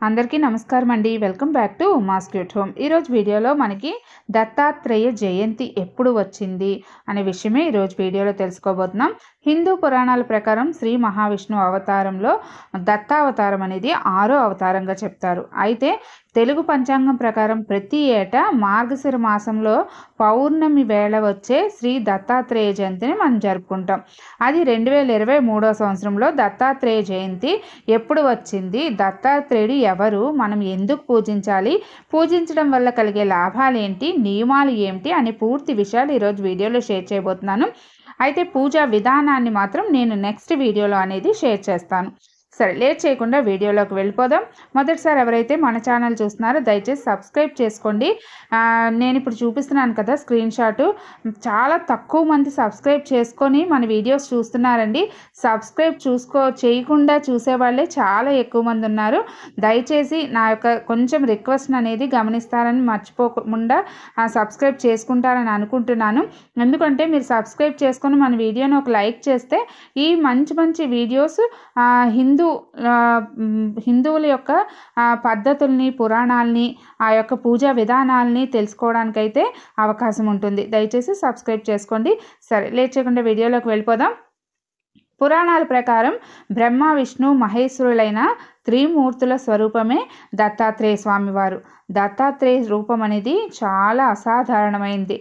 అందరికీ నమస్కారం అండి. Welcome back to Uma's cute home. ఈరోజు వీడియోలో మనకి దత్తాత్రేయ జయంతి ఎప్పుడు వచ్చింది అనే విషయమే ఈరోజు వీడియోలో తెలుసుకోబోతున్నాం. హిందూ పురాణాల ప్రకారం శ్రీ మహావిష్ణువు అవతారంలో దత్తావతారం అనేది 6వ అవతారంగా చెప్తారు. అయితే తెలుగు పంచాంగం ప్రకారం ప్రతి ఏటా మార్గశిర మాసంలో పౌర్ణమి వేళ వచ్చే శ్రీ దత్తాత్రేయ జయంతిని మనం జరుపుకుంటాం. అది 2023వ సంవత్సరంలో దత్తాత్రేయ జయంతి ఎప్పుడు వచ్చింది, దత్తాత్రేయుడు ఎవరు, మనం ఎందుకు పూజించాలి, పూజించడం వల్ల కలిగే లాభాలు ఏంటి, నియమాలు ఏమిటి అనే పూర్తి విషయాలు ఈరోజు వీడియోలో షేర్ చేయబోతున్నాను. అయితే పూజా విధానాన్ని మాత్రం నేను నెక్స్ట్ వీడియోలో అనేది షేర్ చేస్తాను. సరే, లేట్ చేయకుండా వీడియోలోకి వెళ్ళిపోదాం. మొదటిసారి ఎవరైతే మన ఛానల్ చూస్తున్నారో దయచేసి సబ్స్క్రైబ్ చేసుకోండి. నేను ఇప్పుడు చూపిస్తున్నాను కదా స్క్రీన్ షాటు, చాలా తక్కువ మంది సబ్స్క్రైబ్ చేసుకొని మన వీడియోస్ చూస్తున్నారండి. సబ్స్క్రైబ్ చేయకుండా చూసేవాళ్ళే చాలా ఎక్కువ మంది ఉన్నారు. దయచేసి నా యొక్క కొంచెం రిక్వెస్ట్ అనేది గమనిస్తారని మర్చిపోకుండా సబ్స్క్రైబ్ చేసుకుంటారని అనుకుంటున్నాను. ఎందుకంటే మీరు సబ్స్క్రైబ్ చేసుకొని మన వీడియోని ఒక లైక్ చేస్తే ఈ మంచి మంచి వీడియోస్ హిందువుల యొక్క పద్ధతుల్ని, పురాణాలని, ఆ యొక్క పూజా విధానాలని తెలుసుకోవడానికైతే అవకాశం ఉంటుంది. దయచేసి సబ్స్క్రైబ్ చేసుకోండి. సరే, లేట్ చేయకుండా వీడియోలోకి వెళ్ళిపోదాం. పురాణాల ప్రకారం బ్రహ్మ, విష్ణు, మహేశ్వరులైన త్రిమూర్తుల స్వరూపమే దత్తాత్రేయ స్వామివారు. దత్తాత్రేయ రూపం అనేది చాలా అసాధారణమైంది.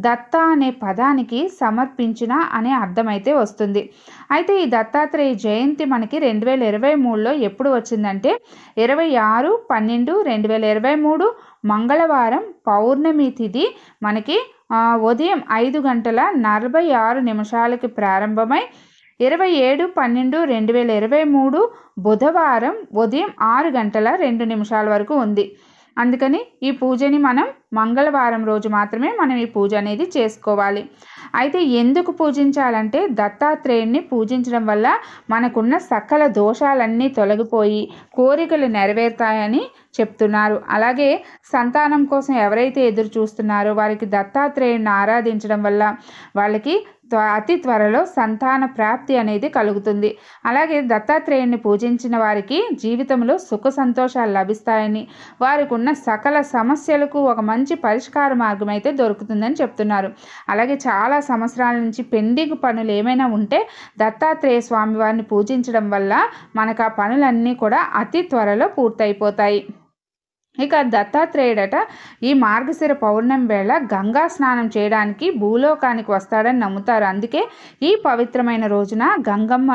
దత్త అనే పదానికి సమర్పించిన అనే అర్థం అయితే వస్తుంది. అయితే ఈ దత్తాత్రేయ జయంతి మనకి 2023లో ఎప్పుడు వచ్చిందంటే 26/12/2023 మంగళవారం పౌర్ణమి తిథి మనకి ఉదయం 5:46 ప్రారంభమై 27/12/2023 బుధవారం ఉదయం 6:02 వరకు ఉంది. అందుకని ఈ పూజని మనం మంగళవారం రోజు మాత్రమే మనం ఈ పూజ అనేది చేసుకోవాలి. అయితే ఎందుకు పూజించాలంటే దత్తాత్రేయుడిని పూజించడం వల్ల మనకున్న సకల దోషాలన్నీ తొలగిపోయి కోరికలు నెరవేరుతాయని చెప్తున్నారు. అలాగే సంతానం కోసం ఎవరైతే ఎదురు చూస్తున్నారో వారికి దత్తాత్రేయుడిని ఆరాధించడం వల్ల వాళ్ళకి అతి త్వరలో సంతాన ప్రాప్తి అనేది కలుగుతుంది. అలాగే దత్తాత్రేయుడిని పూజించిన వారికి జీవితంలో సుఖ సంతోషాలు లభిస్తాయని, వారికి ఉన్న సకల సమస్యలకు ఒక మంచి పరిష్కార మార్గం అయితే దొరుకుతుందని చెప్తున్నారు. అలాగే చాలా సంవత్సరాల నుంచి పెండింగ్ పనులు ఏమైనా ఉంటే దత్తాత్రేయ స్వామి వారిని పూజించడం వల్ల మనకు ఆ పనులన్నీ కూడా అతి త్వరలో పూర్తయిపోతాయి. ఇక దత్తాత్రేయుడట ఈ మార్గశిర పౌర్ణమి వేళ గంగా స్నానం చేయడానికి భూలోకానికి వస్తాడని నమ్ముతారు. అందుకే ఈ పవిత్రమైన రోజున గంగమ్మ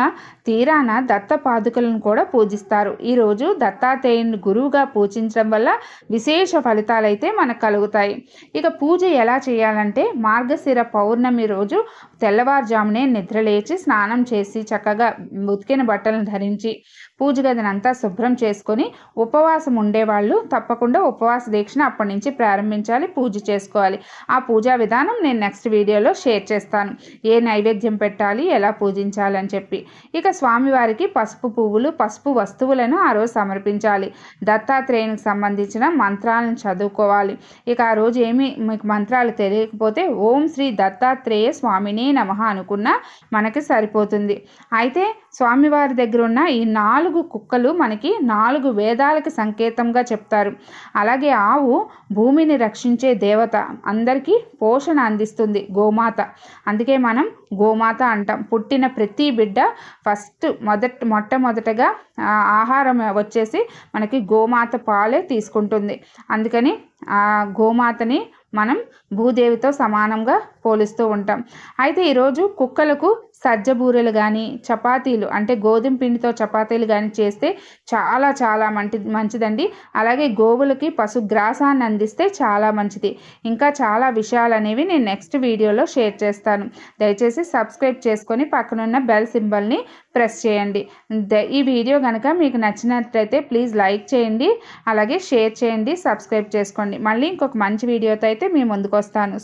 తీరాన దత్త పాదుకలను కూడా పూజిస్తారు. ఈరోజు దత్తాత్రేయుని గురువుగా పూజించడం వల్ల విశేష ఫలితాలు అయితే మనకు కలుగుతాయి. ఇక పూజ ఎలా చేయాలంటే మార్గశిర పౌర్ణమి రోజు తెల్లవారుజామునే నిద్రలేచి స్నానం చేసి చక్కగా ఉతికిన బట్టలను ధరించి పూజ గదినంతా శుభ్రం చేసుకొని ఉపవాసం ఉండేవాళ్ళు తప్పకుండా ఉపవాస దీక్షను అప్పటి నుంచి ప్రారంభించాలి, పూజ చేసుకోవాలి. ఆ పూజా విధానం నేను నెక్స్ట్ వీడియోలో షేర్ చేస్తాను. ఏ నైవేద్యం పెట్టాలి, ఎలా పూజించాలి అని చెప్పి. ఇక స్వామివారికి పసుపు పువ్వులు, పసుపు వస్తువులను ఆ రోజు సమర్పించాలి. దత్తాత్రేయునికి సంబంధించిన మంత్రాలను చదువుకోవాలి. ఇక ఆ రోజు మీకు మంత్రాలు తెలియకపోతే ఓం శ్రీ దత్తాత్రేయ స్వామిని నమః అనుకున్నా మనకి సరిపోతుంది. అయితే స్వామివారి దగ్గర ఉన్న ఈ 4 కుక్కలు మనకి 4 వేదాలకు సంకేతంగా చెప్తారు. అలాగే ఆవు భూమిని రక్షించే దేవత, అందరికీ పోషణ అందిస్తుంది, గోమాత. అందుకే మనం గోమాత అంటాం. పుట్టిన ప్రతి బిడ్డ మొట్టమొదటగా ఆహారం వచ్చేసి మనకి గోమాత పాలే తీసుకుంటుంది. అందుకని ఆ గోమాతని మనం భూదేవితో సమానంగా పోలుస్తూ ఉంటాం. అయితే ఈరోజు కుక్కలకు సజ్జబూరెలు కానీ చపాతీలు అంటే గోధుమ పిండితో చపాతీలు కానీ చేస్తే చాలా చాలా మంచిదండి. అలాగే గోవులకి పశుగ్రాసాన్ని అందిస్తే చాలా మంచిది. ఇంకా చాలా విషయాలు అనేవి నేను నెక్స్ట్ వీడియోలో షేర్ చేస్తాను. దయచేసి సబ్స్క్రైబ్ చేసుకొని పక్కనున్న బెల్ సింబల్ని ప్రెస్ చేయండి. ఈ వీడియో కనుక మీకు నచ్చినట్లయితే ప్లీజ్ లైక్ చేయండి, అలాగే షేర్ చేయండి, సబ్స్క్రైబ్ చేసుకోండి. మళ్ళీ ఇంకొక మంచి వీడియోతో అయితే మీ ముందుకు వస్తాను.